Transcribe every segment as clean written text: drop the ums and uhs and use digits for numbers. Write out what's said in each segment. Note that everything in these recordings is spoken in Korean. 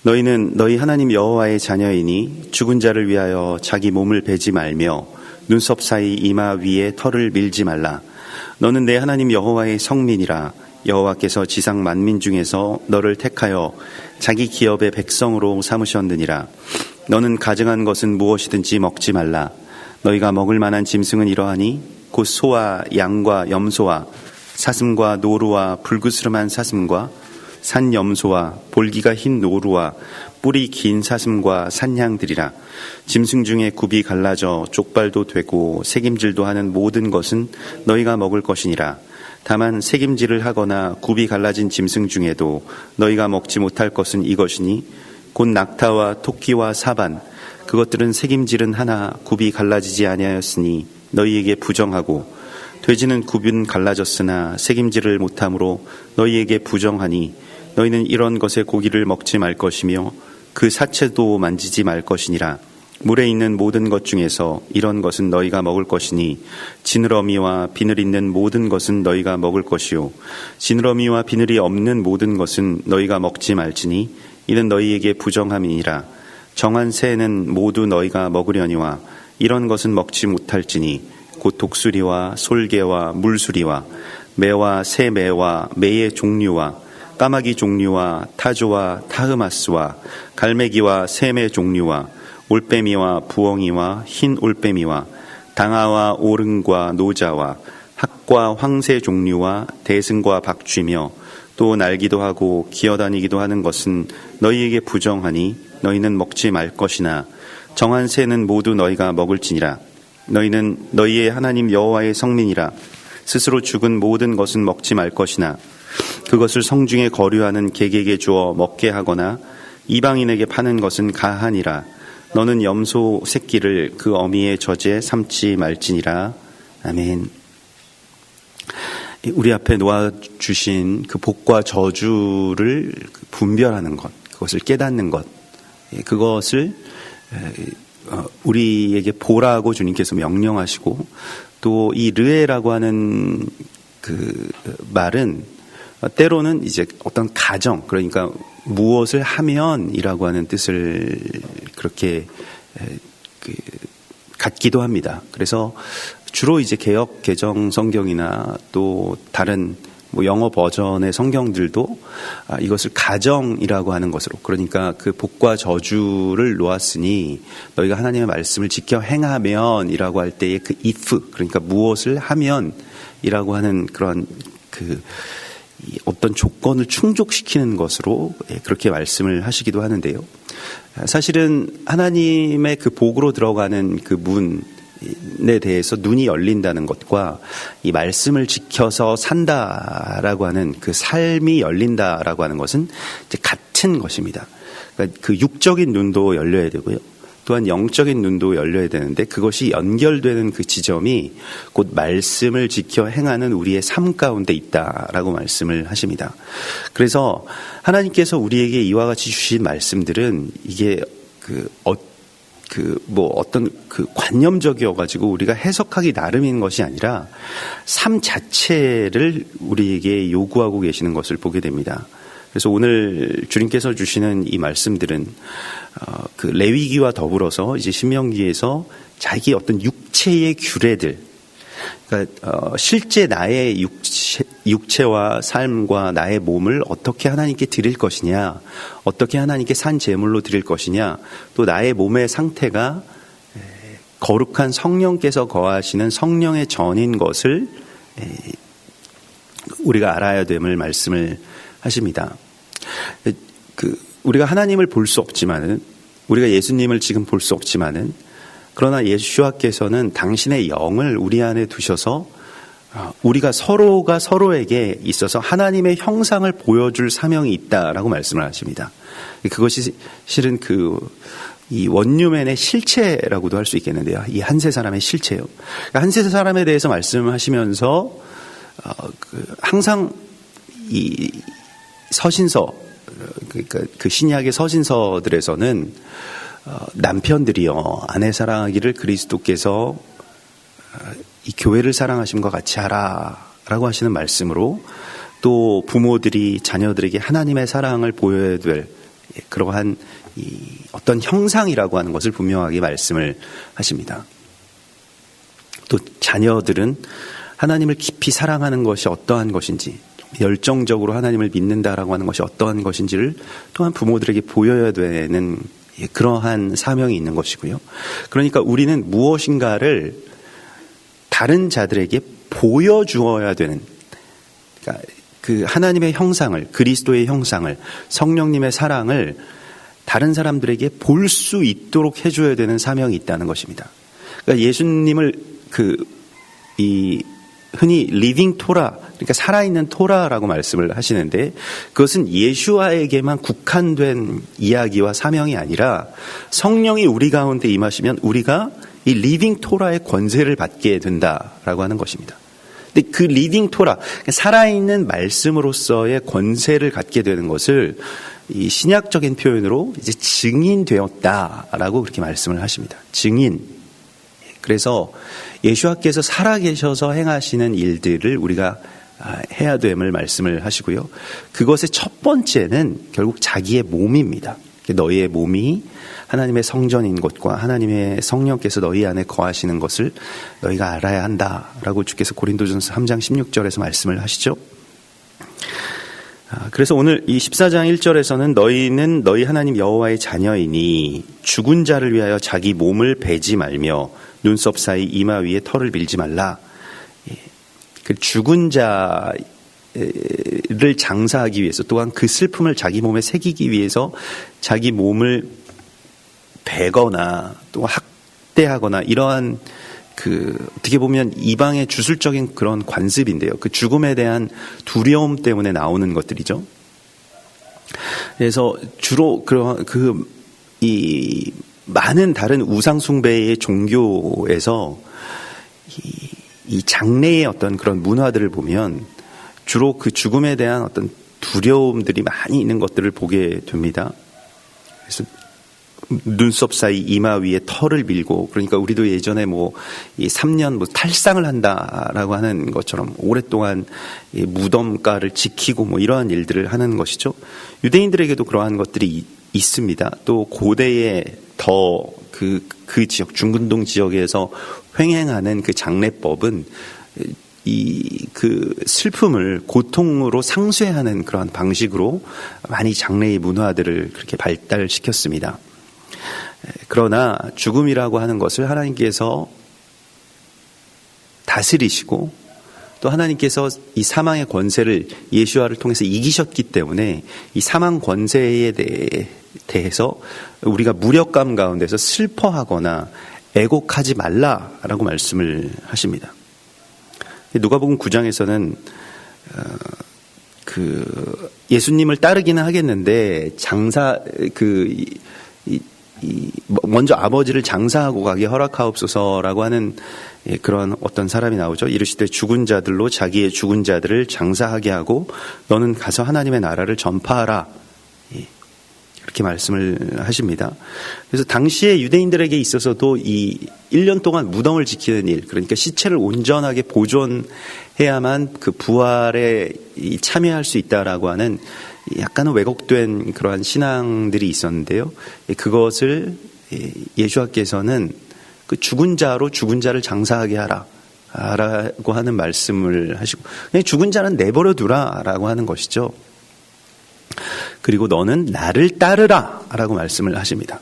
너희는 너희 하나님 여호와의 자녀이니 죽은 자를 위하여 자기 몸을 베지 말며 눈썹 사이 이마 위에 털을 밀지 말라. 너는 내 하나님 여호와의 성민이라. 여호와께서 지상 만민 중에서 너를 택하여 자기 기업의 백성으로 삼으셨느니라. 너는 가증한 것은 무엇이든지 먹지 말라. 너희가 먹을 만한 짐승은 이러하니 곧 소와 양과 염소와 사슴과 노루와 불그스름한 사슴과 산염소와 볼기가 흰 노루와 뿔이 긴 사슴과 산양들이라. 짐승 중에 굽이 갈라져 족발도 되고 새김질도 하는 모든 것은 너희가 먹을 것이니라. 다만 새김질을 하거나 굽이 갈라진 짐승 중에도 너희가 먹지 못할 것은 이것이니 곧 낙타와 토끼와 사반, 그것들은 새김질은 하나 굽이 갈라지지 아니하였으니 너희에게 부정하고, 돼지는 굽은 갈라졌으나 새김질을 못함으로 너희에게 부정하니 너희는 이런 것의 고기를 먹지 말 것이며 그 사체도 만지지 말 것이니라. 물에 있는 모든 것 중에서 이런 것은 너희가 먹을 것이니 지느러미와 비늘 있는 모든 것은 너희가 먹을 것이요 지느러미와 비늘이 없는 모든 것은 너희가 먹지 말지니 이는 너희에게 부정함이니라. 정한 새는 모두 너희가 먹으려니와 이런 것은 먹지 못할지니 곧 독수리와 솔개와 물수리와 매와 새매와 매의 종류와 까마귀 종류와 타조와 타흐마스와 갈매기와 샘의 종류와 올빼미와 부엉이와 흰 올빼미와 당아와 오름과 노자와 학과 황새 종류와 대승과 박쥐며 또 날기도 하고 기어다니기도 하는 것은 너희에게 부정하니 너희는 먹지 말 것이나 정한 새는 모두 너희가 먹을지니라. 너희는 너희의 하나님 여호와의 성민이라. 스스로 죽은 모든 것은 먹지 말 것이나 그것을 성중에 거류하는 객에게 주어 먹게 하거나 이방인에게 파는 것은 가하니라. 너는 염소 새끼를 그 어미의 젖에 삼지 말지니라. 아멘. 우리 앞에 놓아주신 그 복과 저주를 분별하는 것, 그것을 깨닫는 것, 그것을 우리에게 보라고 주님께서 명령하시고, 또 이 르에라고 하는 그 말은 때로는 이제 어떤 가정, 그러니까 무엇을 하면이라고 하는 뜻을 그렇게 갖기도 합니다. 그래서 주로 이제 개역 개정 성경이나 또 다른 영어 버전의 성경들도 이것을 가정이라고 하는 것으로, 그러니까 그 복과 저주를 놓았으니 너희가 하나님의 말씀을 지켜 행하면이라고 할 때의 그 if, 그러니까 무엇을 하면이라고 하는 그런 그 어떤 조건을 충족시키는 것으로 그렇게 말씀을 하시기도 하는데요. 사실은 하나님의 그 복으로 들어가는 그 문에 대해서 눈이 열린다는 것과 이 말씀을 지켜서 산다라고 하는 그 삶이 열린다라고 하는 것은 이제 같은 것입니다. 그러니까 그 육적인 눈도 열려야 되고요. 또한 영적인 눈도 열려야 되는데 그것이 연결되는 그 지점이 곧 말씀을 지켜 행하는 우리의 삶 가운데 있다라고 말씀을 하십니다. 그래서 하나님께서 우리에게 이와 같이 주신 말씀들은 이게 어떤 그 관념적이어가지고 우리가 해석하기 나름인 것이 아니라 삶 자체를 우리에게 요구하고 계시는 것을 보게 됩니다. 그래서 오늘 주님께서 주시는 이 말씀들은 그 레위기와 더불어서 이제 신명기에서 자기 어떤 육체의 규례들, 그러니까 실제 나의 육체와 삶과 나의 몸을 어떻게 하나님께 드릴 것이냐, 어떻게 하나님께 산 제물로 드릴 것이냐, 또 나의 몸의 상태가 거룩한 성령께서 거하시는 성령의 전인 것을 우리가 알아야 됨을 말씀을 하십니다. 우리가 하나님을 볼 수 없지만은, 우리가 예수님을 지금 볼 수 없지만은, 그러나 예수와께서는 당신의 영을 우리 안에 두셔서 우리가 서로가 서로에게 있어서 하나님의 형상을 보여줄 사명이 있다라고 말씀을 하십니다. 그것이 실은 이 원유맨의 실체라고도 할 수 있겠는데요. 이 한세 사람의 실체요. 한세 사람에 대해서 말씀하시면서 항상 이 서신서, 그러니까 그 신약의 서신서들에서는 남편들이여 아내 사랑하기를 그리스도께서 이 교회를 사랑하심과 같이 하라라고 하시는 말씀으로, 또 부모들이 자녀들에게 하나님의 사랑을 보여야 될 그러한 어떤 형상이라고 하는 것을 분명하게 말씀을 하십니다. 또 자녀들은 하나님을 깊이 사랑하는 것이 어떠한 것인지, 열정적으로 하나님을 믿는다라고 하는 것이 어떠한 것인지를 또한 부모들에게 보여야 되는 그러한 사명이 있는 것이고요. 그러니까 우리는 무엇인가를 다른 자들에게 보여주어야 되는, 그러니까 그 하나님의 형상을, 그리스도의 형상을, 성령님의 사랑을 다른 사람들에게 볼 수 있도록 해줘야 되는 사명이 있다는 것입니다. 그러니까 예수님을 흔히 리빙 토라, 그러니까 살아있는 토라라고 말씀을 하시는데, 그것은 예수와에게만 국한된 이야기와 사명이 아니라 성령이 우리 가운데 임하시면 우리가 이 리빙 토라의 권세를 받게 된다라고 하는 것입니다. 근데 그 리빙 토라, 살아있는 말씀으로서의 권세를 갖게 되는 것을 이 신약적인 표현으로 이제 증인되었다라고 그렇게 말씀을 하십니다. 증인. 그래서 예수와께서 살아계셔서 행하시는 일들을 우리가 해야 됨을 말씀을 하시고요. 그것의 첫 번째는 결국 자기의 몸입니다. 너희의 몸이 하나님의 성전인 것과 하나님의 성령께서 너희 안에 거하시는 것을 너희가 알아야 한다라고 주께서 고린도전서 3장 16절에서 말씀을 하시죠. 그래서 오늘 이 14장 1절에서는 너희는 너희 하나님 여호와의 자녀이니 죽은 자를 위하여 자기 몸을 베지 말며 눈썹 사이 이마 위에 털을 밀지 말라. 그 죽은 자를 장사하기 위해서, 또한 그 슬픔을 자기 몸에 새기기 위해서 자기 몸을 베거나 또 학대하거나 이러한 어떻게 보면 이방의 주술적인 그런 관습인데요. 그 죽음에 대한 두려움 때문에 나오는 것들이죠. 그래서 주로 이 많은 다른 우상숭배의 종교에서 이 장래의 어떤 그런 문화들을 보면 주로 그 죽음에 대한 어떤 두려움들이 많이 있는 것들을 보게 됩니다. 그래서 눈썹 사이 이마 위에 털을 밀고, 그러니까 우리도 예전에 이 3년 탈상을 한다라고 하는 것처럼 오랫동안 이 무덤가를 지키고 이러한 일들을 하는 것이죠. 유대인들에게도 그러한 것들이 있습니다. 또 고대에 더 그 지역, 중근동 지역에서 횡행하는 그 장례법은 그 슬픔을 고통으로 상쇄하는 그러한 방식으로 많이 장례의 문화들을 그렇게 발달시켰습니다. 그러나 죽음이라고 하는 것을 하나님께서 다스리시고, 또 하나님께서 이 사망의 권세를 예수와를 통해서 이기셨기 때문에 이 사망 권세에 대해서 우리가 무력감 가운데서 슬퍼하거나 애곡하지 말라라고 말씀을 하십니다. 누가복음 9장에서는 예수님을 따르기는 하겠는데 먼저 아버지를 장사하고 가게 허락하옵소서라고 하는 그런 어떤 사람이 나오죠. 이르시되 죽은 자들로 자기의 죽은 자들을 장사하게 하고 너는 가서 하나님의 나라를 전파하라. 그렇게 말씀을 하십니다. 그래서 당시에 유대인들에게 있어서도 이 1년 동안 무덤을 지키는 일, 그러니까 시체를 온전하게 보존해야만 그 부활에 참여할 수 있다라고 하는 약간은 왜곡된 그러한 신앙들이 있었는데요. 그것을 예수와께서는 그 죽은 자로 죽은 자를 장사하게 하라 라고 하는 말씀을 하시고, 그냥 죽은 자는 내버려 두라 라고 하는 것이죠. 그리고 너는 나를 따르라 라고 말씀을 하십니다.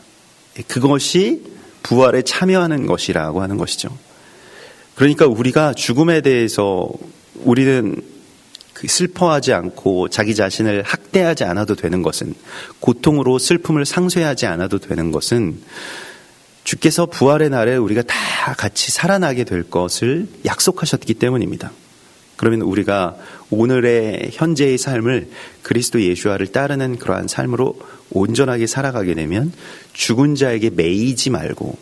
그것이 부활에 참여하는 것이라고 하는 것이죠. 그러니까 우리가 죽음에 대해서 우리는 슬퍼하지 않고 자기 자신을 학대하지 않아도 되는 것은, 고통으로 슬픔을 상쇄하지 않아도 되는 것은 주께서 부활의 날에 우리가 다 같이 살아나게 될 것을 약속하셨기 때문입니다. 그러면 우리가 오늘의 현재의 삶을 그리스도 예수와를 따르는 그러한 삶으로 온전하게 살아가게 되면 죽은 자에게 매이지 말고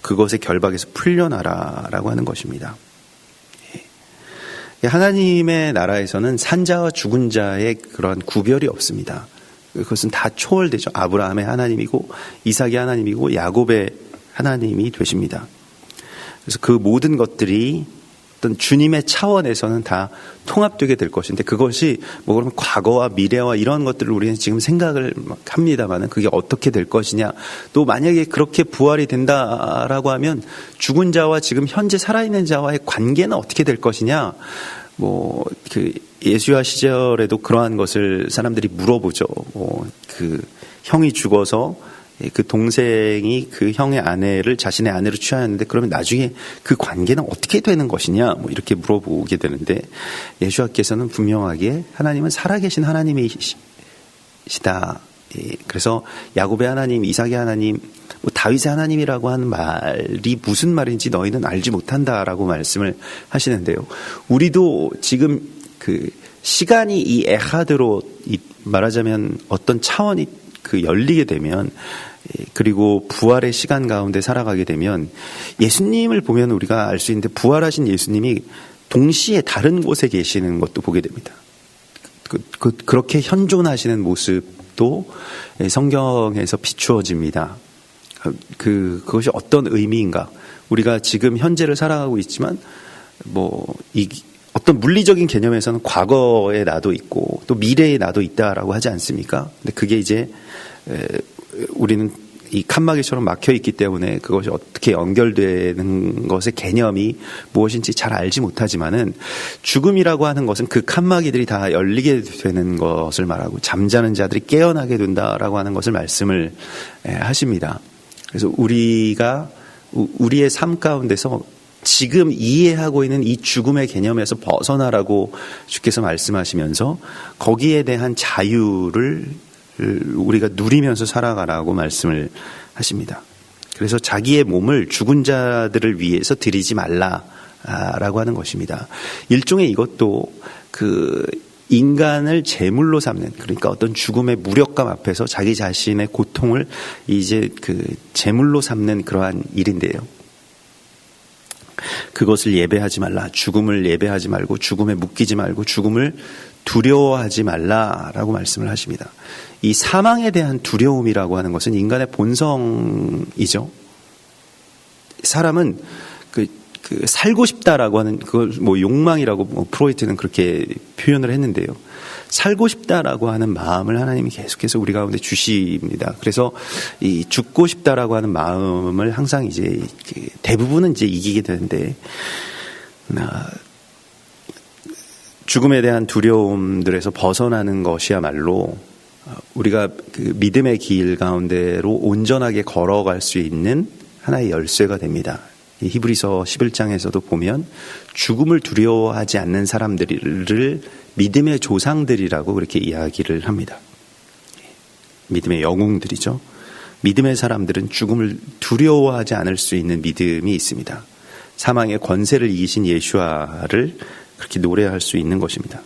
그것의 결박에서 풀려나라라고 하는 것입니다. 하나님의 나라에서는 산자와 죽은 자의 그런 구별이 없습니다. 그것은 다 초월되죠. 아브라함의 하나님이고 이삭의 하나님이고 야곱의 하나님이 되십니다. 그래서 그 모든 것들이 어떤 주님의 차원에서는 다 통합되게 될 것인데, 그것이 뭐 그러면 과거와 미래와 이런 것들을 우리는 지금 생각을 합니다만은 그게 어떻게 될 것이냐, 또 만약에 그렇게 부활이 된다라고 하면 죽은 자와 지금 현재 살아있는 자와의 관계는 어떻게 될 것이냐, 뭐 그 예수와 시절에도 그러한 것을 사람들이 물어보죠. 뭐 그 형이 죽어서 그 동생이 그 형의 아내를 자신의 아내로 취하였는데, 그러면 나중에 그 관계는 어떻게 되는 것이냐, 뭐 이렇게 물어보게 되는데, 예수와께서는 분명하게 하나님은 살아계신 하나님이시다. 그래서 야곱의 하나님, 이삭의 하나님, 다윗의 하나님이라고 하는 말이 무슨 말인지 너희는 알지 못한다라고 말씀을 하시는데요. 우리도 지금 그 시간이 이 에하드로 말하자면 어떤 차원이 그 열리게 되면, 그리고 부활의 시간 가운데 살아가게 되면 예수님을 보면 우리가 알 수 있는데, 부활하신 예수님이 동시에 다른 곳에 계시는 것도 보게 됩니다. 그렇게 현존하시는 모습도 성경에서 비추어집니다. 그것이 어떤 의미인가? 우리가 지금 현재를 살아가고 있지만 어떤 물리적인 개념에서는 과거의 나도 있고 또 미래의 나도 있다라고 하지 않습니까? 근데 그게 이제 우리는 이 칸막이처럼 막혀 있기 때문에 그것이 어떻게 연결되는 것의 개념이 무엇인지 잘 알지 못하지만은, 죽음이라고 하는 것은 그 칸막이들이 다 열리게 되는 것을 말하고 잠자는 자들이 깨어나게 된다라고 하는 것을 말씀을 하십니다. 그래서 우리가 우리의 삶 가운데서 지금 이해하고 있는 이 죽음의 개념에서 벗어나라고 주께서 말씀하시면서 거기에 대한 자유를 우리가 누리면서 살아가라고 말씀을 하십니다. 그래서 자기의 몸을 죽은 자들을 위해서 드리지 말라라고 하는 것입니다. 일종의 이것도 그 인간을 제물로 삼는, 그러니까 어떤 죽음의 무력감 앞에서 자기 자신의 고통을 이제 그 제물로 삼는 그러한 일인데요. 그것을 예배하지 말라, 죽음을 예배하지 말고 죽음에 묶이지 말고 죽음을 두려워하지 말라라고 말씀을 하십니다. 이 사망에 대한 두려움이라고 하는 것은 인간의 본성이죠. 사람은 그 살고 싶다라고 하는 그걸 뭐 욕망이라고 프로이트는 그렇게 표현을 했는데요. 살고 싶다라고 하는 마음을 하나님이 계속해서 우리 가운데 주십니다. 그래서 이 죽고 싶다라고 하는 마음을 항상 이제 대부분은 이제 이기게 되는데, 죽음에 대한 두려움들에서 벗어나는 것이야말로 우리가 그 믿음의 길 가운데로 온전하게 걸어갈 수 있는 하나의 열쇠가 됩니다. 히브리서 11장에서도 보면 죽음을 두려워하지 않는 사람들을 믿음의 조상들이라고 그렇게 이야기를 합니다. 믿음의 영웅들이죠. 믿음의 사람들은 죽음을 두려워하지 않을 수 있는 믿음이 있습니다. 사망의 권세를 이기신 예수와를 그렇게 노래할 수 있는 것입니다.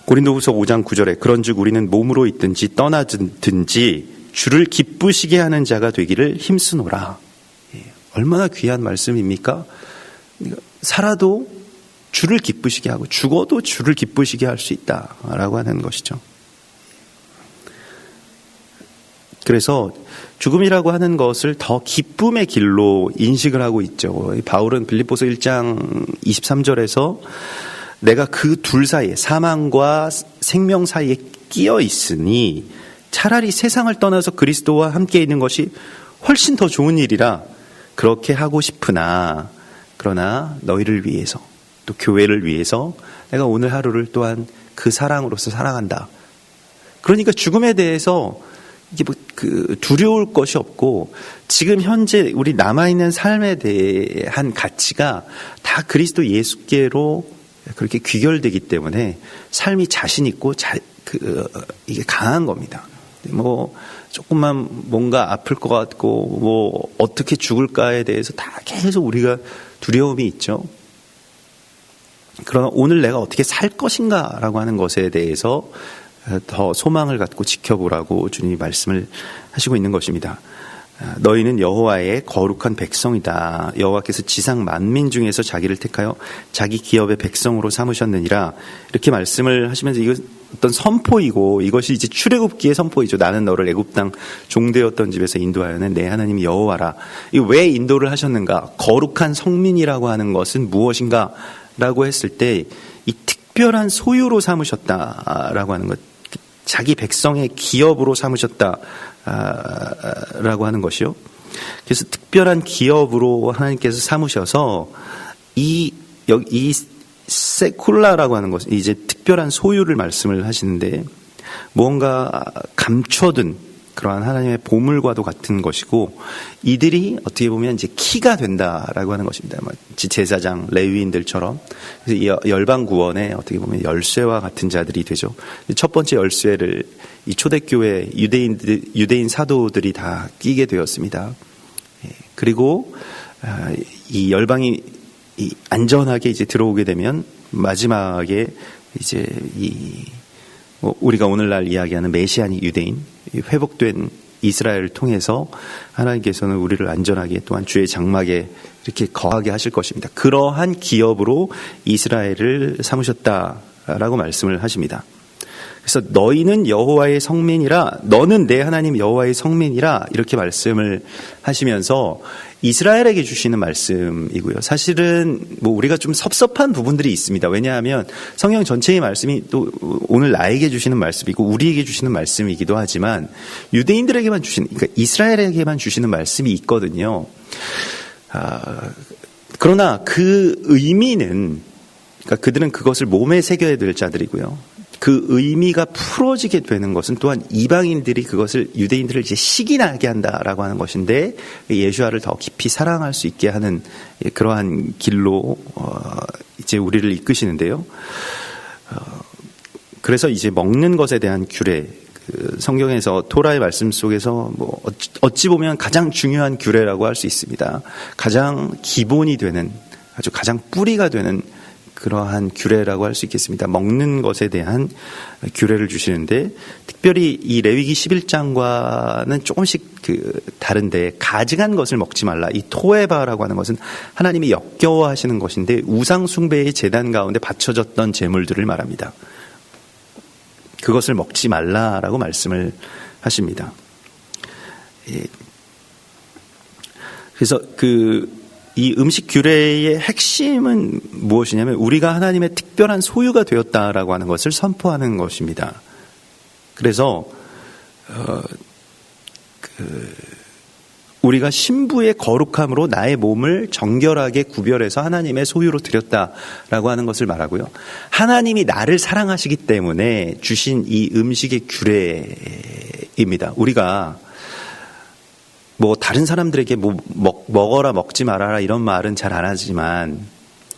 고린도후서 5장 9절에 그런즉 우리는 몸으로 있든지 떠나든지 주를 기쁘시게 하는 자가 되기를 힘쓰노라. 얼마나 귀한 말씀입니까? 살아도 주를 기쁘시게 하고 죽어도 주를 기쁘시게 할 수 있다라고 하는 것이죠. 그래서 죽음이라고 하는 것을 더 기쁨의 길로 인식을 하고 있죠. 바울은 빌립보서 1장 23절에서 내가 그 둘 사이에, 사망과 생명 사이에 끼어 있으니 차라리 세상을 떠나서 그리스도와 함께 있는 것이 훨씬 더 좋은 일이라 그렇게 하고 싶으나, 그러나 너희를 위해서 또 교회를 위해서 내가 오늘 하루를 또한 그 사랑으로서 살아간다. 그러니까 죽음에 대해서 이게 두려울 것이 없고, 지금 현재 우리 남아있는 삶에 대한 가치가 다 그리스도 예수께로 그렇게 귀결되기 때문에 삶이 자신 있고 이게 강한 겁니다. 조금만 뭔가 아플 것 같고 어떻게 죽을까에 대해서 다 계속 우리가 두려움이 있죠. 그러나 오늘 내가 어떻게 살 것인가라고 하는 것에 대해서 더 소망을 갖고 지켜보라고 주님이 말씀을 하시고 있는 것입니다. 너희는 여호와의 거룩한 백성이다. 여호와께서 지상 만민 중에서 자기를 택하여 자기 기업의 백성으로 삼으셨느니라. 이렇게 말씀을 하시면서 이거 어떤 선포이고 이것이 이제 출애굽기의 선포이죠. 나는 너를 애굽 땅 종되었던 집에서 인도하여낸 내 하나님 여호와라. 이거 왜 인도를 하셨는가? 거룩한 성민이라고 하는 것은 무엇인가? 라고 했을 때 이 특별한 소유로 삼으셨다라고 하는 것, 자기 백성의 기업으로 삼으셨다라고 하는 것이요. 그래서 특별한 기업으로 하나님께서 삼으셔서 이 세쿨라라고 하는 것은 이제 특별한 소유를 말씀을 하시는데 무언가 감춰둔 그러한 하나님의 보물과도 같은 것이고 이들이 어떻게 보면 이제 키가 된다라고 하는 것입니다. 제사장, 레위인들처럼 그래서 열방 구원의 어떻게 보면 열쇠와 같은 자들이 되죠. 첫 번째 열쇠를 이 초대교회 유대인 사도들이 다 끼게 되었습니다. 그리고 이 열방이 안전하게 이제 들어오게 되면 마지막에 이제 우리가 오늘날 이야기하는 메시아닉 유대인, 회복된 이스라엘을 통해서 하나님께서는 우리를 안전하게 또한 주의 장막에 이렇게 거하게 하실 것입니다. 그러한 기업으로 이스라엘을 삼으셨다라고 말씀을 하십니다. 그래서 너희는 여호와의 성민이라, 너는 내 하나님 여호와의 성민이라 이렇게 말씀을 하시면서 이스라엘에게 주시는 말씀이고요. 사실은 우리가 좀 섭섭한 부분들이 있습니다. 왜냐하면 성경 전체의 말씀이 또 오늘 나에게 주시는 말씀이고 우리에게 주시는 말씀이기도 하지만 유대인들에게만 주시는, 그러니까 이스라엘에게만 주시는 말씀이 있거든요. 그러나 그 의미는, 그러니까 그들은 그것을 몸에 새겨야 될 자들이고요. 그 의미가 풀어지게 되는 것은 또한 이방인들이 그것을 유대인들을 이제 시기나게 한다라고 하는 것인데 예수와를 더 깊이 사랑할 수 있게 하는 그러한 길로 이제 우리를 이끄시는데요. 그래서 이제 먹는 것에 대한 규례, 성경에서 토라의 말씀 속에서 어찌 보면 가장 중요한 규례라고 할 수 있습니다. 가장 기본이 되는, 아주 가장 뿌리가 되는 그러한 규례라고 할 수 있겠습니다. 먹는 것에 대한 규례를 주시는데 특별히 이 레위기 11장과는 조금씩 다른데 가증한 것을 먹지 말라. 이 토에바라고 하는 것은 하나님이 역겨워하시는 것인데 우상 숭배의 제단 가운데 바쳐졌던 제물들을 말합니다. 그것을 먹지 말라라고 말씀을 하십니다. 그래서 이 음식 규례의 핵심은 무엇이냐면 우리가 하나님의 특별한 소유가 되었다라고 하는 것을 선포하는 것입니다. 그래서 우리가 신부의 거룩함으로 나의 몸을 정결하게 구별해서 하나님의 소유로 드렸다라고 하는 것을 말하고요. 하나님이 나를 사랑하시기 때문에 주신 이 음식의 규례입니다. 우리가 다른 사람들에게 먹어라 먹지 말아라 이런 말은 잘 안 하지만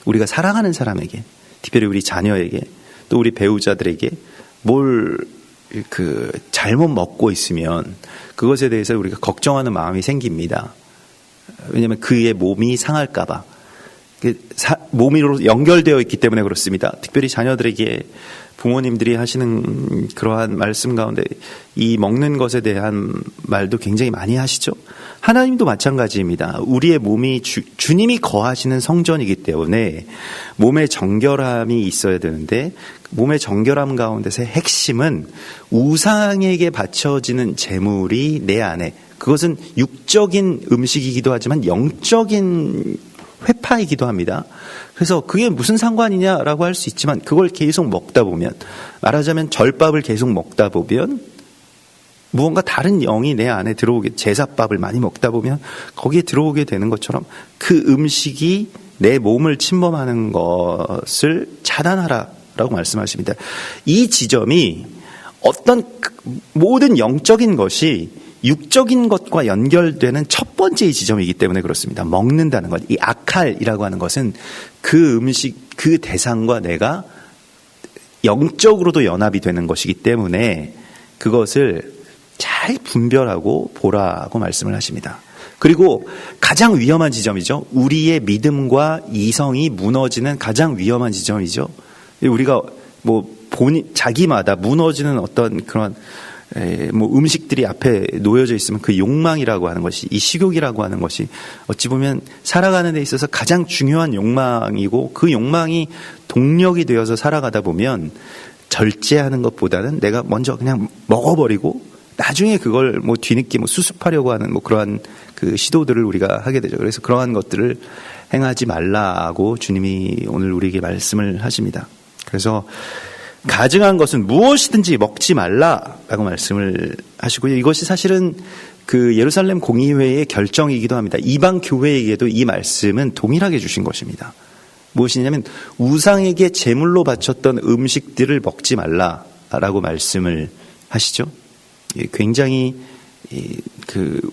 우리가 사랑하는 사람에게, 특별히 우리 자녀에게, 또 우리 배우자들에게 잘못 먹고 있으면 그것에 대해서 우리가 걱정하는 마음이 생깁니다. 왜냐하면 그의 몸이 상할까봐. 몸으로 연결되어 있기 때문에 그렇습니다. 특별히 자녀들에게 부모님들이 하시는 그러한 말씀 가운데 이 먹는 것에 대한 말도 굉장히 많이 하시죠. 하나님도 마찬가지입니다. 우리의 몸이 주님이 거하시는 성전이기 때문에 몸의 정결함이 있어야 되는데 몸의 정결함 가운데서의 핵심은 우상에게 바쳐지는 제물이 내 안에, 그것은 육적인 음식이기도 하지만 영적인 회파이기도 합니다. 그래서 그게 무슨 상관이냐라고 할 수 있지만 그걸 계속 먹다 보면, 말하자면 절밥을 계속 먹다 보면 무언가 다른 영이 내 안에 들어오게, 제사밥을 많이 먹다 보면 거기에 들어오게 되는 것처럼 그 음식이 내 몸을 침범하는 것을 차단하라라고 말씀하십니다. 이 지점이 어떤 모든 영적인 것이 육적인 것과 연결되는 첫 번째 지점이기 때문에 그렇습니다. 먹는다는 것, 이 아칼이라고 하는 것은 그 음식, 그 대상과 내가 영적으로도 연합이 되는 것이기 때문에 그것을 잘 분별하고 보라고 말씀을 하십니다. 그리고 가장 위험한 지점이죠. 우리의 믿음과 이성이 무너지는 가장 위험한 지점이죠. 우리가 자기마다 무너지는 어떤 그런 뭐 음식들이 앞에 놓여져 있으면 그 욕망이라고 하는 것이, 이 식욕이라고 하는 것이 어찌 보면 살아가는 데 있어서 가장 중요한 욕망이고, 그 욕망이 동력이 되어서 살아가다 보면 절제하는 것보다는 내가 먼저 그냥 먹어버리고 나중에 그걸 뭐 뒤늦게 뭐 수습하려고 하는 뭐 그러한 그 시도들을 우리가 하게 되죠. 그래서 그러한 것들을 행하지 말라고 주님이 오늘 우리에게 말씀을 하십니다. 그래서 가증한 것은 무엇이든지 먹지 말라라고 말씀을 하시고요. 이것이 사실은 그 예루살렘 공의회의 결정이기도 합니다. 이방 교회에게도 이 말씀은 동일하게 주신 것입니다. 무엇이냐면 우상에게 제물로 바쳤던 음식들을 먹지 말라라고 말씀을 하시죠. 굉장히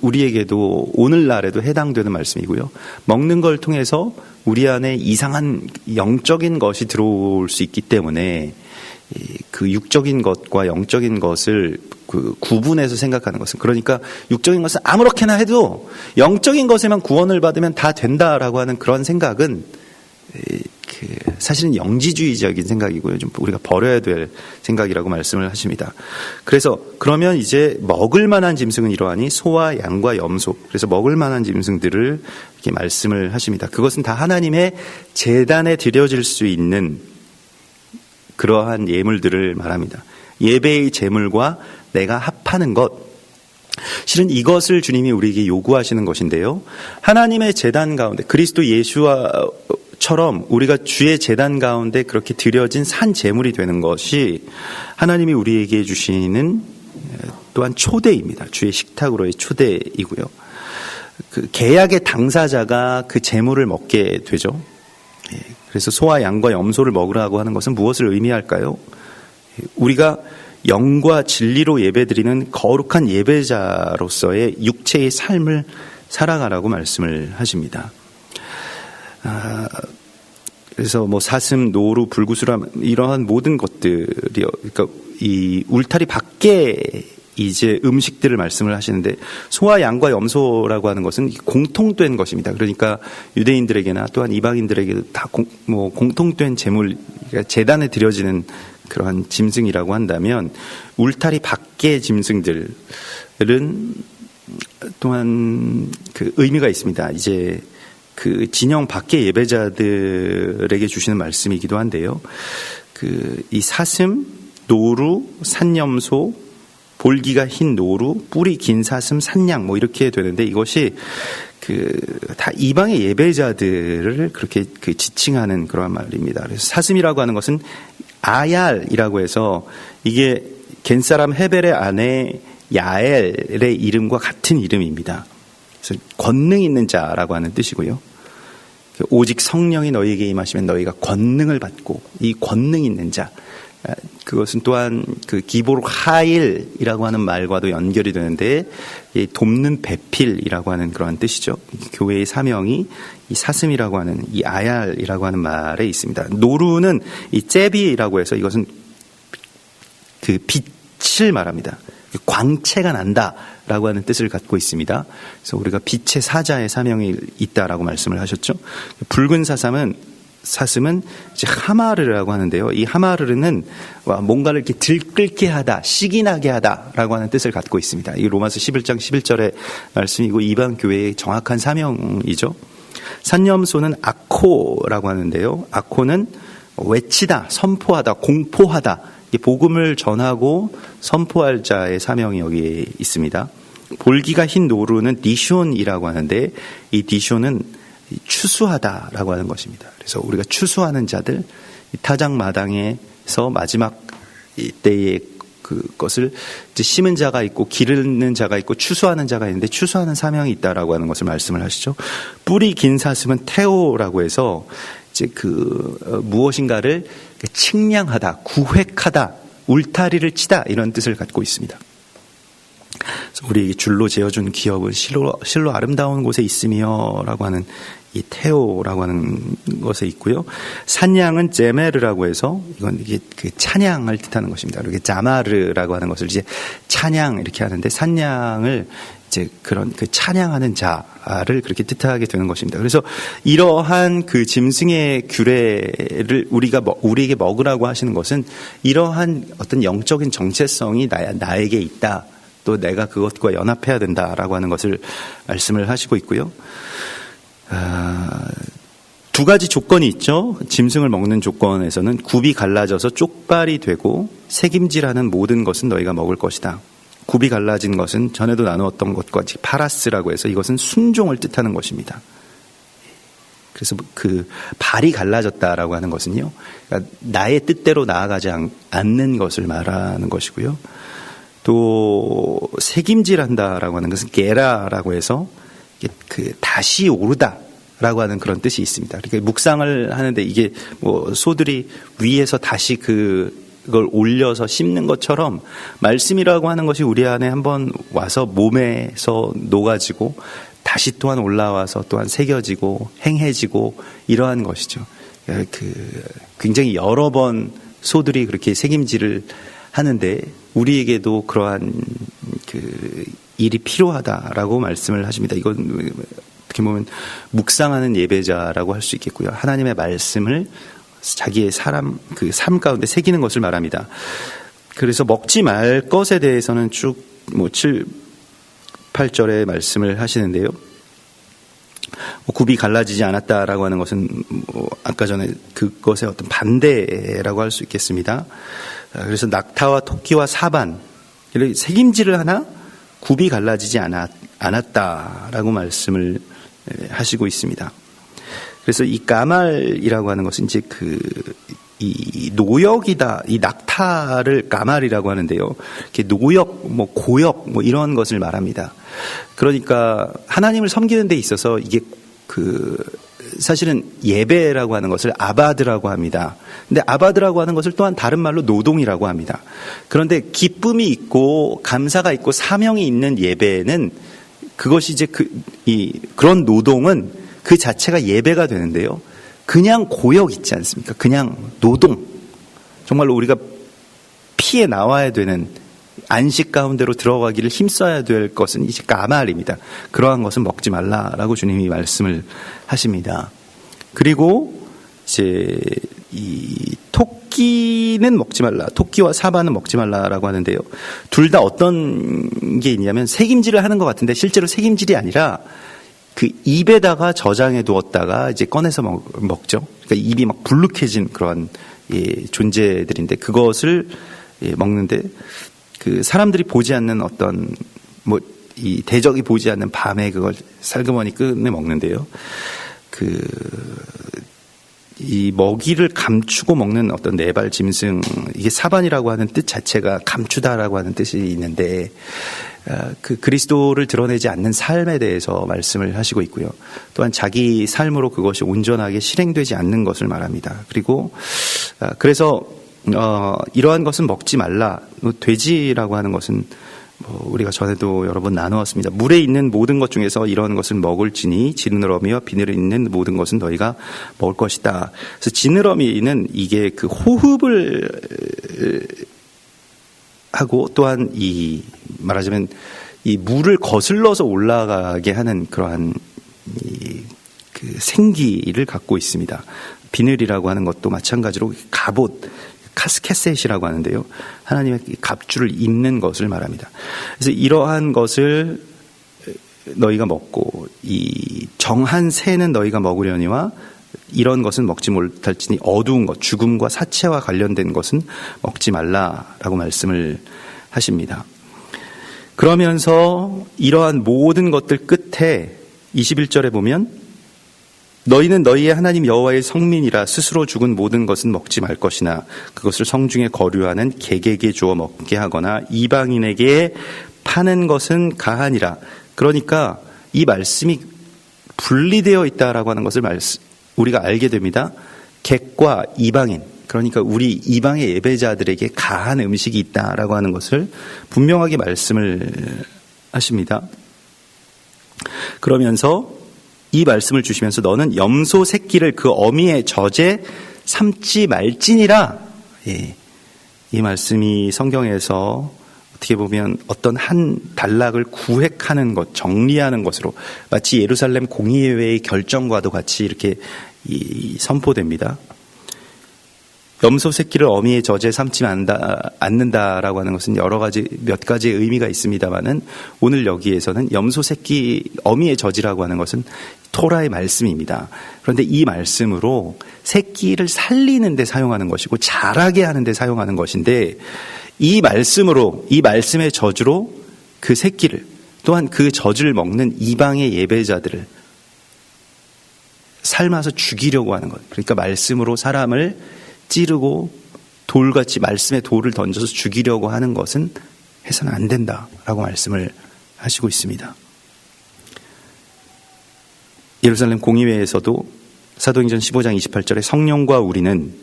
우리에게도 오늘날에도 해당되는 말씀이고요. 먹는 걸 통해서 우리 안에 이상한 영적인 것이 들어올 수 있기 때문에 그 육적인 것과 영적인 것을 그 구분해서 생각하는 것은, 그러니까 육적인 것은 아무렇게나 해도 영적인 것에만 구원을 받으면 다 된다라고 하는 그런 생각은 사실은 영지주의적인 생각이고요. 좀 우리가 버려야 될 생각이라고 말씀을 하십니다. 그래서 그러면 이제 먹을 만한 짐승은 이러하니 소와 양과 염소, 그래서 먹을 만한 짐승들을 이렇게 말씀을 하십니다. 그것은 다 하나님의 제단에 드려질 수 있는 그러한 예물들을 말합니다. 예배의 제물과 내가 합하는 것, 실은 이것을 주님이 우리에게 요구하시는 것인데요. 하나님의 제단 가운데 그리스도 예수와처럼 우리가 주의 제단 가운데 그렇게 드려진 산 제물이 되는 것이 하나님이 우리에게 주시는 또한 초대입니다. 주의 식탁으로의 초대이고요. 그 계약의 당사자가 그 제물을 먹게 되죠. 그래서 소와 양과 염소를 먹으라고 하는 것은 무엇을 의미할까요? 우리가 영과 진리로 예배드리는 거룩한 예배자로서의 육체의 삶을 살아가라고 말씀을 하십니다. 그래서 뭐 사슴, 노루, 불구스람 이러한 모든 것들이요. 그러니까 이 울타리 밖에 이제 음식들을 말씀을 하시는데, 소와 양과 염소라고 하는 것은 공통된 것입니다. 그러니까 유대인들에게나 또한 이방인들에게도 다 공통된 제물, 그러니까 제단에 드려지는 그러한 짐승이라고 한다면, 울타리 밖의 짐승들은 또한 그 의미가 있습니다. 이제 그 진영 밖의 예배자들에게 주시는 말씀이기도 한데요. 이 사슴, 노루, 산염소, 볼기가 흰 노루, 뿔이 긴 사슴, 산양 뭐 이렇게 되는데, 이것이 다 이방의 예배자들을 그렇게 지칭하는 그런 말입니다. 그래서 사슴이라고 하는 것은 아얄이라고 해서 이게 겐사람 헤벨의 아내 야엘의 이름과 같은 이름입니다. 그래서 권능 있는 자라고 하는 뜻이고요. 오직 성령이 너희에게 임하시면 너희가 권능을 받고, 이 권능 있는 자, 그것은 또한 그 기보로 하일이라고 하는 말과도 연결이 되는데, 이 돕는 배필이라고 하는 그러한 뜻이죠. 교회의 사명이 이 사슴이라고 하는 이 아얄이라고 하는 말에 있습니다. 노루는 이 째비라고 해서 이것은 그 빛을 말합니다. 광채가 난다라고 하는 뜻을 갖고 있습니다. 그래서 우리가 빛의 사자의 사명이 있다라고 말씀을 하셨죠. 붉은 사슴은 이제 하마르라고 하는데요. 이 하마르는 뭔가를 이렇게 들끓게 하다, 시기 나게 하다라고 하는 뜻을 갖고 있습니다. 이 로마서 11장 11절의 말씀이고 이방 교회의 정확한 사명이죠. 산염소는 아코라고 하는데요. 아코는 외치다, 선포하다, 공포하다, 복음을 전하고 선포할 자의 사명이 여기에 있습니다. 볼기가 흰 노루는 디숀이라고 하는데, 이 디숀은 추수하다라고 하는 것입니다. 그래서 우리가 추수하는 자들, 타작마당에서 마지막 때에 그것을 이제 심은 자가 있고 기르는 자가 있고 추수하는 자가 있는데, 추수하는 사명이 있다라고 하는 것을 말씀을 하시죠. 뿔이 긴 사슴은 테오라고 해서 이제 무엇인가를 측량하다, 구획하다, 울타리를 치다, 이런 뜻을 갖고 있습니다. 그래서 우리에게 줄로 재어준 기업은 실로 아름다운 곳에 있으며라고 하는 이 테오라고 하는 것에 있고요. 산양은 제메르라고 해서 이게 그 찬양을 뜻하는 것입니다. 이렇게 자마르라고 하는 것을 이제 찬양 이렇게 하는데, 산양을 이제 그런 그 찬양하는 자를 그렇게 뜻하게 되는 것입니다. 그래서 이러한 그 짐승의 규례를 우리에게 먹으라고 하시는 것은 이러한 어떤 영적인 정체성이 나에게 있다. 또 내가 그것과 연합해야 된다라고 하는 것을 말씀을 하시고 있고요. 두 가지 조건이 있죠. 짐승을 먹는 조건에서는 굽이 갈라져서 쪽발이 되고 새김질하는 모든 것은 너희가 먹을 것이다. 굽이 갈라진 것은 전에도 나누었던 것과 파라스라고 해서 이것은 순종을 뜻하는 것입니다. 그래서 그 발이 갈라졌다라고 하는 것은요, 그러니까 나의 뜻대로 나아가지 않는 것을 말하는 것이고요. 또 새김질한다라고 하는 것은 게라라고 해서 그 다시 오르다라고 하는 그런 뜻이 있습니다. 그러니까 묵상을 하는데 이게 뭐 소들이 위에서 다시 그걸 올려서 씹는 것처럼 말씀이라고 하는 것이 우리 안에 한번 와서 몸에서 녹아지고 다시 또한 올라와서 또한 새겨지고 행해지고 이러한 것이죠. 굉장히 여러 번 소들이 그렇게 새김질을 하는데 우리에게도 그러한 그 일이 필요하다라고 말씀을 하십니다. 이건 어떻게 보면 묵상하는 예배자라고 할 수 있겠고요. 하나님의 말씀을 자기의 삶 가운데 새기는 것을 말합니다. 그래서 먹지 말 것에 대해서는 쭉 7, 8절에 말씀을 하시는데요. 굽이 갈라지지 않았다라고 하는 것은 아까 전에 그것의 어떤 반대라고 할 수 있겠습니다. 그래서 낙타와 토끼와 사반, 새김질을 하나 굽이 갈라지지 않았다라고 말씀을 하시고 있습니다. 그래서 이 까말이라고 하는 것은 이제 이 노역이다. 이 낙타를 까말이라고 하는데요. 이렇게 노역, 고역, 이런 것을 말합니다. 그러니까 하나님을 섬기는 데 있어서 이게 사실은 예배라고 하는 것을 아바드라고 합니다. 근데 아바드라고 하는 것을 또한 다른 말로 노동이라고 합니다. 그런데 기쁨이 있고 감사가 있고 사명이 있는 예배는 그것이 이제 그런 노동은 그 자체가 예배가 되는데요. 그냥 고역 있지 않습니까? 그냥 노동. 정말로 우리가 피해 나와야 되는 안식 가운데로 들어가기를 힘써야 될 것은 이제 까말입니다. 그러한 것은 먹지 말라라고 주님이 말씀을 하십니다. 그리고 이제 이 토끼는 먹지 말라, 토끼와 사바는 먹지 말라라고 하는데요. 둘 다 어떤 게 있냐면 새김질을 하는 것 같은데 실제로 새김질이 아니라 그 입에다가 저장해 두었다가 이제 꺼내서 먹죠. 그러니까 입이 막 불룩해진 그런 존재들인데 그것을 먹는데 그 사람들이 보지 않는 어떤 이 대적이 보지 않는 밤에 그걸 살그머니 꺼내 먹는데요. 이 먹이를 감추고 먹는 어떤 네발 짐승, 이게 사반이라고 하는 뜻 자체가 감추다라고 하는 뜻이 있는데 그 그리스도를 드러내지 않는 삶에 대해서 말씀을 하시고 있고요. 또한 자기 삶으로 그것이 온전하게 실행되지 않는 것을 말합니다. 그리고 그래서 이러한 것은 먹지 말라. 돼지라고 하는 것은 우리가 전에도 여러 번 나누었습니다. 물에 있는 모든 것 중에서 이런 것을 먹을지니 지느러미와 비늘에 있는 모든 것은 너희가 먹을 것이다. 그래서 지느러미는 이게 그 호흡을 하고 또한 말하자면 이 물을 거슬러서 올라가게 하는 그러한 그 생기를 갖고 있습니다. 비늘이라고 하는 것도 마찬가지로 갑옷, 카스켓셋이라고 하는데요. 하나님의 갑주를 입는 것을 말합니다. 그래서 이러한 것을 너희가 먹고 이 정한 새는 너희가 먹으려니와 이런 것은 먹지 못할지니 어두운 것, 죽음과 사체와 관련된 것은 먹지 말라라고 말씀을 하십니다. 그러면서 이러한 모든 것들 끝에 21절에 보면 너희는 너희의 하나님 여호와의 성민이라 스스로 죽은 모든 것은 먹지 말 것이나 그것을 성중에 거류하는 객에게 주어 먹게 하거나 이방인에게 파는 것은 가하니라. 그러니까 이 말씀이 분리되어 있다라고 하는 것을 우리가 알게 됩니다. 객과 이방인, 그러니까 우리 이방의 예배자들에게 가한 음식이 있다라고 하는 것을 분명하게 말씀을 하십니다. 그러면서 이 말씀을 주시면서 너는 염소 새끼를 그 어미의 젖에 삼지 말지니라. 이 말씀이 성경에서 어떻게 보면 어떤 한 단락을 구획하는 것, 정리하는 것으로 마치 예루살렘 공의회의 결정과도 같이 이렇게 선포됩니다. 염소 새끼를 어미의 저제 삼지 않는다라고 하는 것은 몇 가지의 의미가 있습니다만은 오늘 여기에서는 염소 새끼 어미의 저지라고 하는 것은 토라의 말씀입니다. 그런데 이 말씀으로 새끼를 살리는 데 사용하는 것이고 자라게 하는 데 사용하는 것인데 이 말씀으로, 이 말씀의 저주로 그 새끼를 또한 그 젖을 먹는 이방의 예배자들을 삶아서 죽이려고 하는 것. 그러니까 말씀으로 사람을 찌르고 돌같이 말씀의 돌을 던져서 죽이려고 하는 것은 해서는 안 된다라고 말씀을 하시고 있습니다. 예루살렘 공의회에서도 사도행전 15장 28절에 성령과 우리는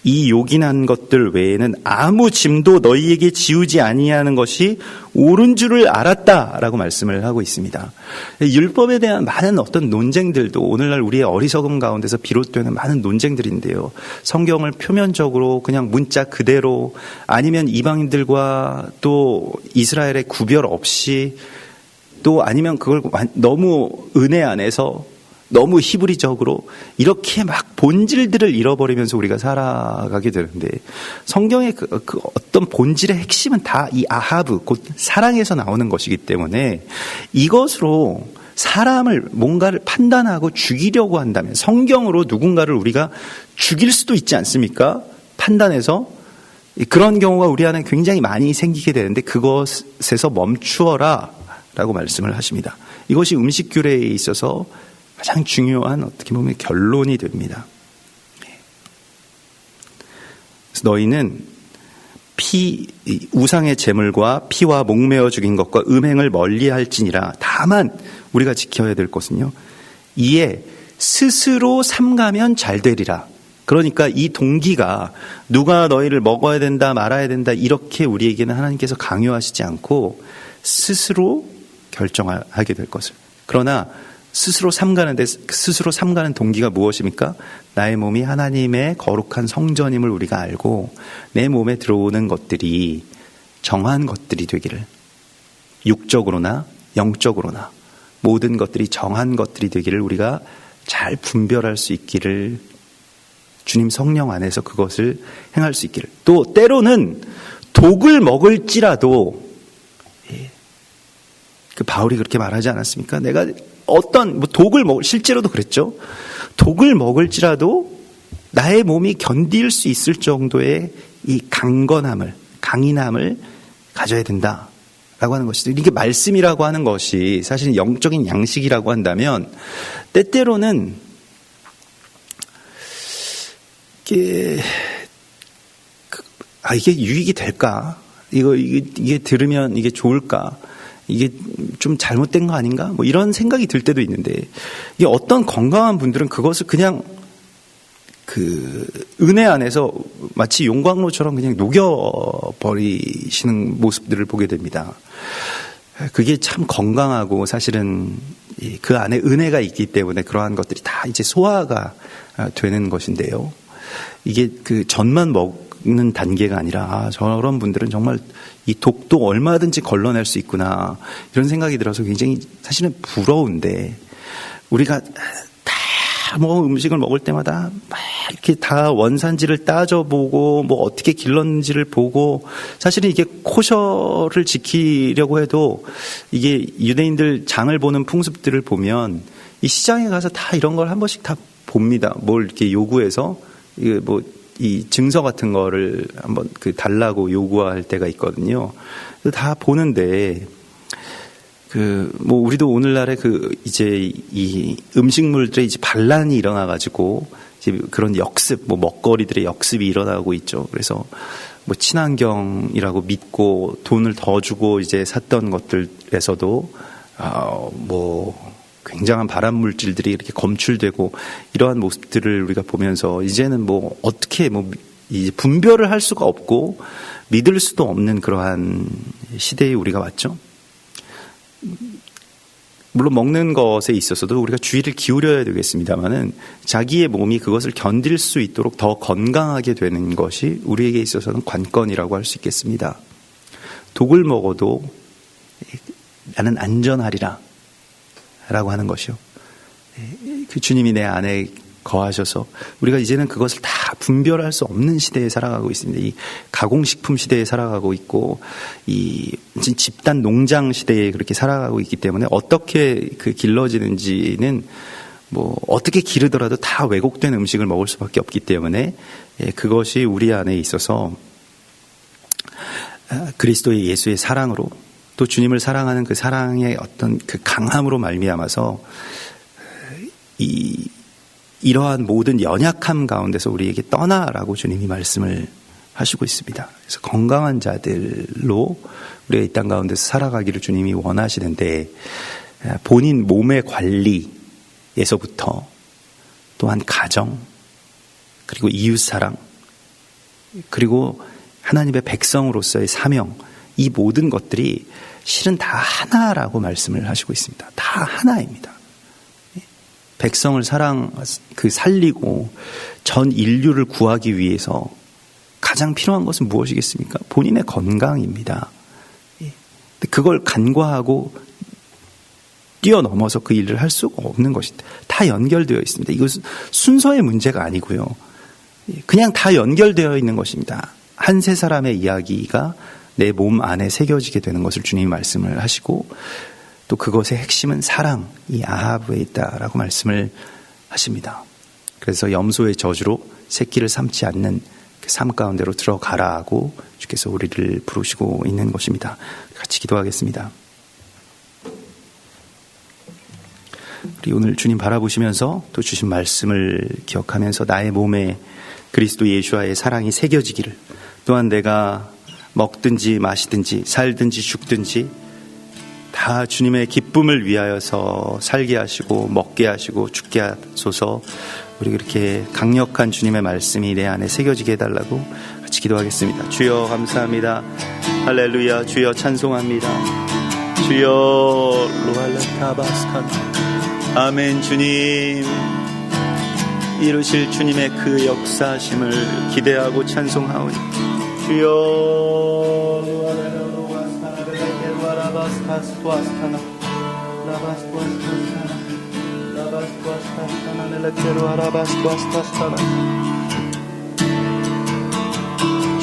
이 요긴한 것들 외에는 아무 짐도 너희에게 지우지 아니하는 것이 옳은 줄을 알았다라고 말씀을 하고 있습니다. 율법에 대한 많은 어떤 논쟁들도 오늘날 우리의 어리석음 가운데서 비롯되는 많은 논쟁들인데요. 성경을 표면적으로 그냥 문자 그대로 아니면 이방인들과 또 이스라엘의 구별 없이 또 아니면 그걸 너무 은혜 안에서 너무 히브리적으로 이렇게 막 본질들을 잃어버리면서 우리가 살아가게 되는데 성경의 그 어떤 본질의 핵심은 다 이 아하브 곧 사랑에서 나오는 것이기 때문에 이것으로 사람을 뭔가를 판단하고 죽이려고 한다면 성경으로 누군가를 우리가 죽일 수도 있지 않습니까? 판단해서 그런 경우가 우리 안에 굉장히 많이 생기게 되는데 그것에서 멈추어라 라고 말씀을 하십니다. 이것이 음식 규례에 있어서 가장 중요한 어떻게 보면 결론이 됩니다. 그래서 너희는 우상의 제물과 피와 목매어 죽인 것과 음행을 멀리할지니라. 다만 우리가 지켜야 될 것은요. 이에 스스로 삼가면 잘 되리라. 그러니까 이 동기가 누가 너희를 먹어야 된다 말아야 된다 이렇게 우리에게는 하나님께서 강요하시지 않고 스스로 결정하게 될 것을. 그러나 스스로 삼가는 동기가 무엇입니까? 나의 몸이 하나님의 거룩한 성전임을 우리가 알고 내 몸에 들어오는 것들이 정한 것들이 되기를, 육적으로나 영적으로나 모든 것들이 정한 것들이 되기를 우리가 잘 분별할 수 있기를, 주님 성령 안에서 그것을 행할 수 있기를. 또 때로는 독을 먹을지라도, 그 바울이 그렇게 말하지 않았습니까? 내가 어떤 독을 실제로도 그랬죠. 독을 먹을지라도 나의 몸이 견딜 수 있을 정도의 이 강인함을 가져야 된다라고 하는 것이죠. 이게 말씀이라고 하는 것이 사실 영적인 양식이라고 한다면 때때로는 이게 유익이 될까? 이게 들으면 이게 좋을까? 이게 좀 잘못된 거 아닌가? 뭐 이런 생각이 들 때도 있는데, 이게 어떤 건강한 분들은 그것을 그냥 그 은혜 안에서 마치 용광로처럼 그냥 녹여버리시는 모습들을 보게 됩니다. 그게 참 건강하고 사실은 그 안에 은혜가 있기 때문에 그러한 것들이 다 이제 소화가 되는 것인데요. 이게 그 젖만 먹는 단계가 아니라 저런 분들은 정말 이 독도 얼마든지 걸러낼 수 있구나 이런 생각이 들어서 굉장히 사실은 부러운데, 우리가 다 뭐 음식을 먹을 때마다 막 이렇게 다 원산지를 따져보고 뭐 어떻게 길렀는지를 보고, 사실은 이게 코셔를 지키려고 해도 이게 유대인들 장을 보는 풍습들을 보면 이 시장에 가서 다 이런 걸 한 번씩 다 봅니다. 뭘 이렇게 요구해서 이게 뭐 이 증서 같은 거를 한번 달라고 요구할 때가 있거든요. 다 보는데 뭐 우리도 오늘날에 이제 이 음식물들의 이제 반란이 일어나가지고 이제 그런 역습, 뭐 먹거리들의 역습이 일어나고 있죠. 그래서 뭐 친환경이라고 믿고 돈을 더 주고 이제 샀던 것들에서도 뭐 굉장한 발암 물질들이 이렇게 검출되고 이러한 모습들을 우리가 보면서 이제는 뭐 어떻게 뭐 이제 분별을 할 수가 없고 믿을 수도 없는 그러한 시대에 우리가 왔죠. 물론 먹는 것에 있어서도 우리가 주의를 기울여야 되겠습니다만은 자기의 몸이 그것을 견딜 수 있도록 더 건강하게 되는 것이 우리에게 있어서는 관건이라고 할 수 있겠습니다. 독을 먹어도 나는 안전하리라 라고 하는 것이요. 그 주님이 내 안에 거하셔서 우리가 이제는 그것을 다 분별할 수 없는 시대에 살아가고 있습니다. 이 가공식품 시대에 살아가고 있고 이 집단 농장 시대에 그렇게 살아가고 있기 때문에 어떻게 그 길러지는지는 뭐 어떻게 기르더라도 다 왜곡된 음식을 먹을 수밖에 없기 때문에 그것이 우리 안에 있어서 그리스도의 예수의 사랑으로 또 주님을 사랑하는 그 사랑의 어떤 그 강함으로 말미암아서 이러한 모든 연약함 가운데서 우리에게 떠나라고 주님이 말씀을 하시고 있습니다. 그래서 건강한 자들로 우리가 이 땅 가운데서 살아가기를 주님이 원하시는데 본인 몸의 관리에서부터 또한 가정 그리고 이웃사랑 그리고 하나님의 백성으로서의 사명 이 모든 것들이 실은 다 하나라고 말씀을 하시고 있습니다. 다 하나입니다. 백성을 살리고 전 인류를 구하기 위해서 가장 필요한 것은 무엇이겠습니까? 본인의 건강입니다. 그걸 간과하고 뛰어넘어서 그 일을 할 수가 없는 것입니다. 다 연결되어 있습니다. 이것은 순서의 문제가 아니고요. 그냥 다 연결되어 있는 것입니다. 한 세 사람의 이야기가 내 몸 안에 새겨지게 되는 것을 주님이 말씀을 하시고 또 그것의 핵심은 사랑, 이 아하브에 있다라고 말씀을 하십니다. 그래서 염소의 저주로 새끼를 삼지 않는 그 삶 가운데로 들어가라고 주께서 우리를 부르시고 있는 것입니다. 같이 기도하겠습니다. 우리 오늘 주님 바라보시면서 또 주신 말씀을 기억하면서 나의 몸에 그리스도 예수와의 사랑이 새겨지기를 또한 내가 먹든지 마시든지 살든지 죽든지 다 주님의 기쁨을 위하여서 살게 하시고 먹게 하시고 죽게 하소서. 우리 그렇게 강력한 주님의 말씀이 내 안에 새겨지게 해달라고 같이 기도하겠습니다. 주여 감사합니다. 할렐루야. 주여 찬송합니다. 주여 로알라타바스칸 아멘. 주님 이루실 주님의 그 역사심을 기대하고 찬송하오니 주여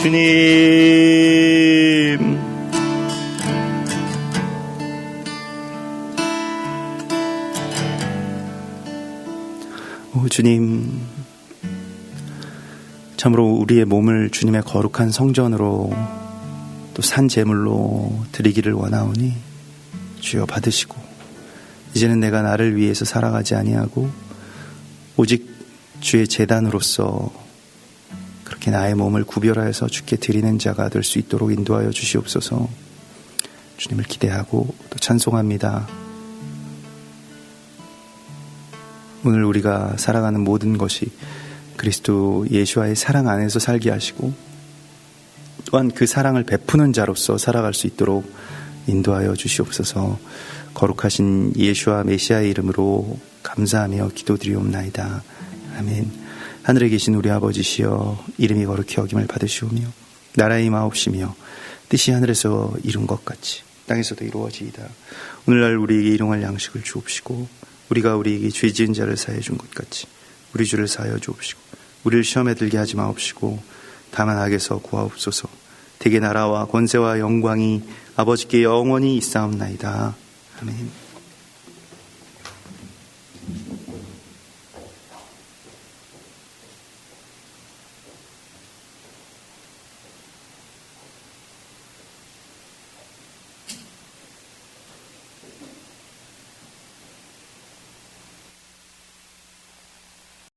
주님 오 주님 참으로 우리의 몸을 주님의 거룩한 성전으로 또 산 제물로 드리기를 원하오니 주여 받으시고 이제는 내가 나를 위해서 살아가지 아니하고 오직 주의 제단으로서 그렇게 나의 몸을 구별하여서 주께 드리는 자가 될 수 있도록 인도하여 주시옵소서. 주님을 기대하고 또 찬송합니다. 오늘 우리가 살아가는 모든 것이 그리스도 예수와의 사랑 안에서 살게 하시고 또한 그 사랑을 베푸는 자로서 살아갈 수 있도록 인도하여 주시옵소서. 거룩하신 예수와 메시아의 이름으로 감사하며 기도드리옵나이다. 아멘. 하늘에 계신 우리 아버지시여 이름이 거룩히 여김을 받으시오며 나라의 임하옵시며 뜻이 하늘에서 이룬 것 같이 땅에서도 이루어지이다. 오늘날 우리에게 일용할 양식을 주옵시고 우리가 우리에게 죄 지은 자를 사하여 준 것 같이 우리 죄를 사하여 주옵시고 우리를 시험에 들게 하지 마옵시고 다만 악에서 구하옵소서. 대개 나라와 권세와 영광이 아버지께 영원히 있사옵나이다. 아멘.